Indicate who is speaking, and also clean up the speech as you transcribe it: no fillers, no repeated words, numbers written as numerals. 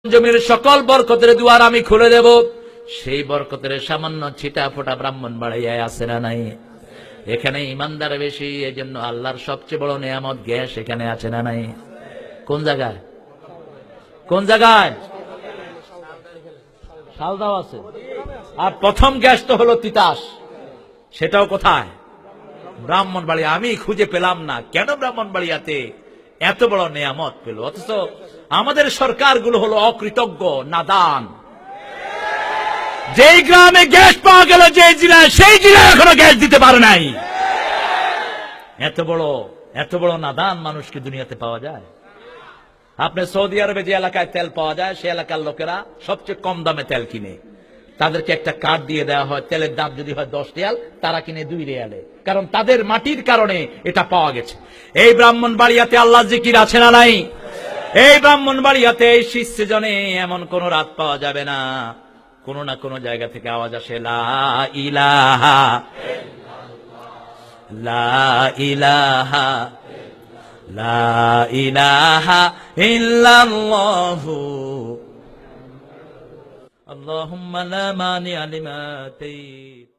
Speaker 1: জমির সকল বরকতের দুয়ার আমি খুলে দেব। সেই বরকতের সামান্য ছিটা ফোটা ব্রাহ্মণবাড়িয়ায় আছে না নাই? এখানে ইমানদার বেশি, এজন্য আল্লাহর সবচেয়ে বড় নিয়ামত গ্যাস এখানে আছে না নাই? কোন জায়গায়? কোন জায়গায়? শালদাও আছে। আর প্রথম গ্যাস তো হলো তিতাস, সেটাও কোথায়? ব্রাহ্মণবাড়িয়া। আমি খুঁজে পেলাম না কেন ব্রাহ্মণবাড়িয়াতে এত বড় নিয়ামত পেল, অথচ আমাদের সরকারগুলো হলো অকৃতজ্ঞ, নাদান। যেই গ্রামে গ্যাস পাওয়া গেল যে জেলায়, সেই জেলায় এখনো গ্যাস দিতে পারে নাই। এত বড় নাদান মানুষকে দুনিয়াতে পাওয়া যায়? আপনি সৌদি আরবে যে এলাকায় তেল পাওয়া যায়, সে এলাকার লোকেরা সবচেয়ে কম দামে তেল কিনে। তাদেরকে একটা কার্ড দিয়ে দেওয়া হয়, তেলের দাম যদি হয় 10 রিয়াল, তারা কিনে 2 রিয়ালে, কারণ তাদের মাটির কারণে এটা পাওয়া গেছে। এই ব্রাহ্মণবাড়িয়াতে আল্লাহ জিকির আছে না নাই? এই ব্রাহ্মণবাড়িয়াতে এই শীত সিজনে এমন কোন রাত পাওয়া যাবে না, কোন না কোন জায়গা থেকে আওয়াজ আসে, লা ইলাহা লা ইলাহা লা ইলাহা ইল্লাল্লাহু আল্লাহুম্মা লা মানিআ লিমা আতাইত।